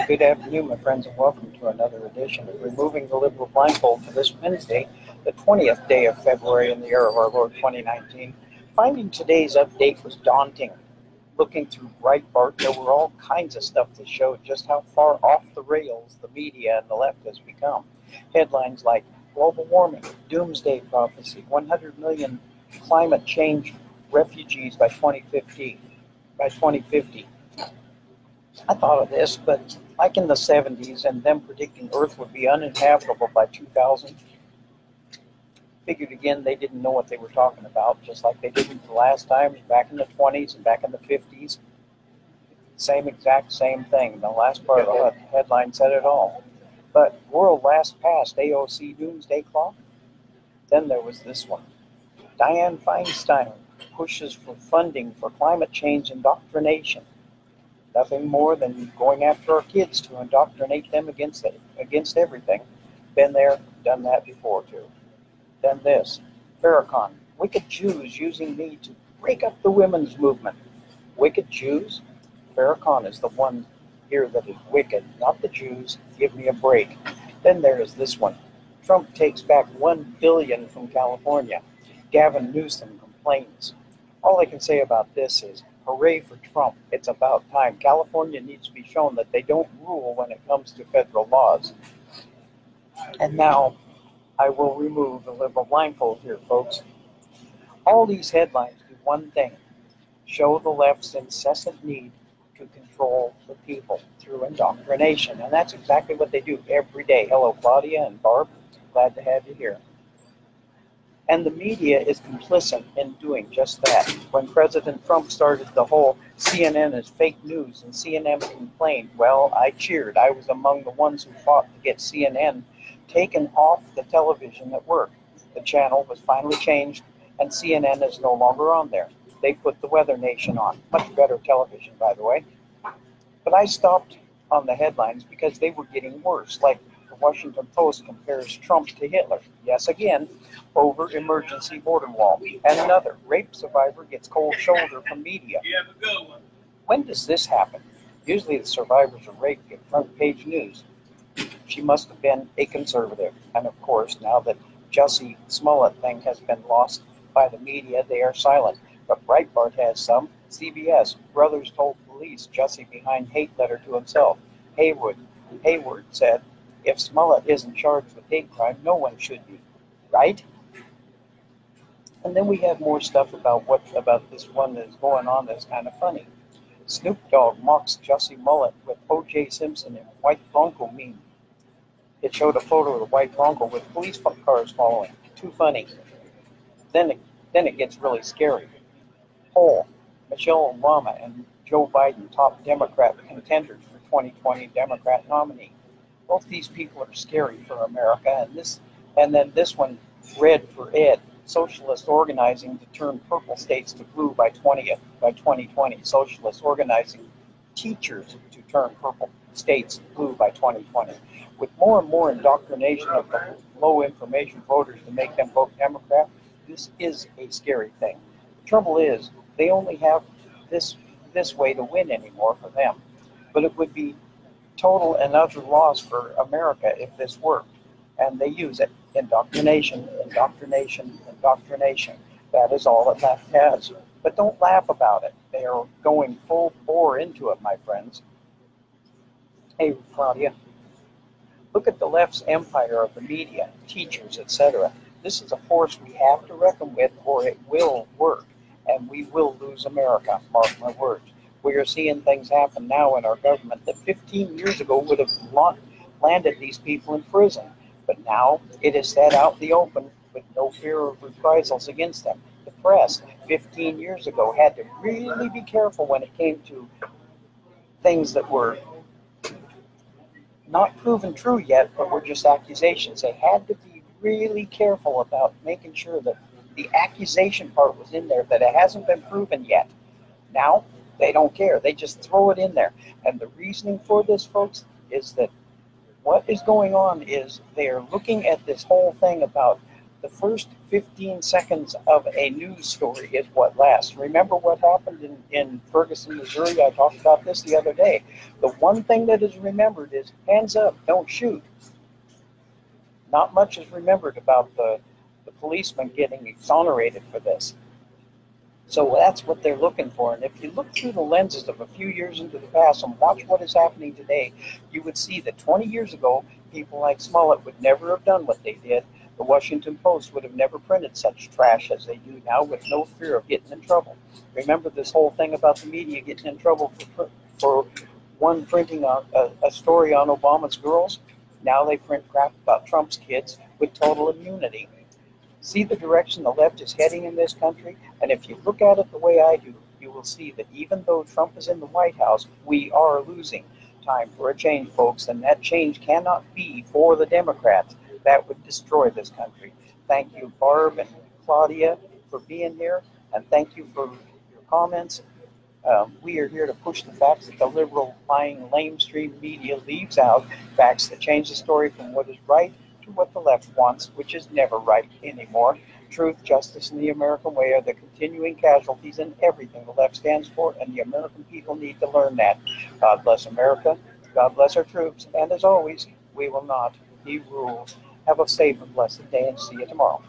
Good afternoon, my friends, and welcome to another edition of Removing the Liberal Blindfold for this Wednesday, the 20th day of February in the year of our Lord 2019. Finding today's update was daunting. Looking through Breitbart, there were all kinds of stuff that showed just how far off the rails the media and the left has become. Headlines like global warming, doomsday prophecy, 100 million climate change refugees by 2050. I thought of this, but like in the 70s and them predicting Earth would be uninhabitable by 2000, figured again they didn't know what they were talking about, just like they didn't the last time, back in the 20s and back in the 50s. Same thing. The last part of the headline said it all. But world last passed AOC doomsday clock. Then there was this one. Dianne Feinstein pushes for funding for climate change indoctrination. Nothing more than going after our kids to indoctrinate them against everything. Been there, done that before too. Then this, Farrakhan, wicked Jews using me to break up the women's movement. Wicked Jews? Farrakhan is the one here that is wicked, not the Jews. Give me a break. Then there is this one. Trump takes back $1 billion from California. Gavin Newsom complains. All I can say about this is, hooray for Trump. It's about time. California needs to be shown that they don't rule when it comes to federal laws. And now I will remove the liberal blindfold here, folks. All these headlines do one thing: show the left's incessant need to control the people through indoctrination. And that's exactly what they do every day. Hello, Claudia and Barb. Glad to have you here. And the media is complicit in doing just that. When President Trump started the whole CNN is fake news and CNN complained, well, I cheered. I was among the ones who fought to get CNN taken off the television at work. The channel was finally changed and CNN is no longer on there. They put the Weather Nation on. Much better television, by the way. But I stopped on the headlines because they were getting worse, like the Washington Post compares Trump to Hitler. Yes, again, over emergency border wall. And another, rape survivor gets cold shoulder from media. You have a good one. When does this happen? Usually the survivors of rape get front page news. She must have been a conservative. And of course, now that Jussie Smollett thing has been lost by the media, they are silent. But Breitbart has some. CBS, brothers told police Jussie behind hate letter to himself. Hayward said, if Smollett isn't charged with hate crime, no one should be, right? And then we have more stuff about this one that's going on that's kind of funny. Snoop Dogg mocks Jussie Smollett with O.J. Simpson in white Bronco meme. It showed a photo of the white Bronco with police cars following. Too funny. Then it gets really scary. Poll: Michelle Obama and Joe Biden top Democrat contenders for 2020 Democrat nominee. Both these people are scary for America, and then this one, red for Ed, socialist organizing to turn purple states to blue by 2020. Socialists organizing teachers to turn purple states blue by 2020. With more and more indoctrination of the low information voters to make them vote Democrat, this is a scary thing. The trouble is, they only have this way to win anymore for them. But it would be total and utter loss for America if this worked. And they use it. Indoctrination. That is all that left has. But don't laugh about it. They are going full bore into it, my friends. Hey, Claudia. Look at the left's empire of the media, teachers, etc. This is a force we have to reckon with, or it will work. And we will lose America, mark my words. We are seeing things happen now in our government that 15 years ago would have landed these people in prison. But now it is set out in the open with no fear of reprisals against them. The press 15 years ago had to really be careful when it came to things that were not proven true yet, but were just accusations. They had to be really careful about making sure that the accusation part was in there, that it hasn't been proven yet. Now, they don't care. They just throw it in there. And the reasoning for this, folks, is that what is going on is they are looking at this whole thing about The first 15 seconds of a news story is what lasts. Remember what happened in Ferguson, Missouri? I talked about this the other day. The one thing that is remembered is hands up, don't shoot. Not much is remembered about the policeman getting exonerated for this. So that's what they're looking for. And if you look through the lenses of a few years into the past and watch what is happening today, you would see that 20 years ago, people like Smollett would never have done what they did. The Washington Post would have never printed such trash as they do now with no fear of getting in trouble. Remember this whole thing about the media getting in trouble for one printing a story on Obama's girls? Now they print crap about Trump's kids with total immunity. See the direction the left is heading in this country? And if you look at it the way I do, you will see that even though Trump is in the White House, we are losing. Time for a change, folks, and that change cannot be for the Democrats. That would destroy this country. Thank you, Barb and Claudia, for being here, and thank you for your comments. We are here to push the facts that the liberal, lying, lamestream media leaves out, facts that change the story from what is right to what the left wants, which is never right anymore. Truth, justice, and the American way are the continuing casualties in everything the left stands for, and the American people need to learn that. God bless America. God bless our troops. And as always, we will not. He rules. Have a safe and blessed day, and see you tomorrow.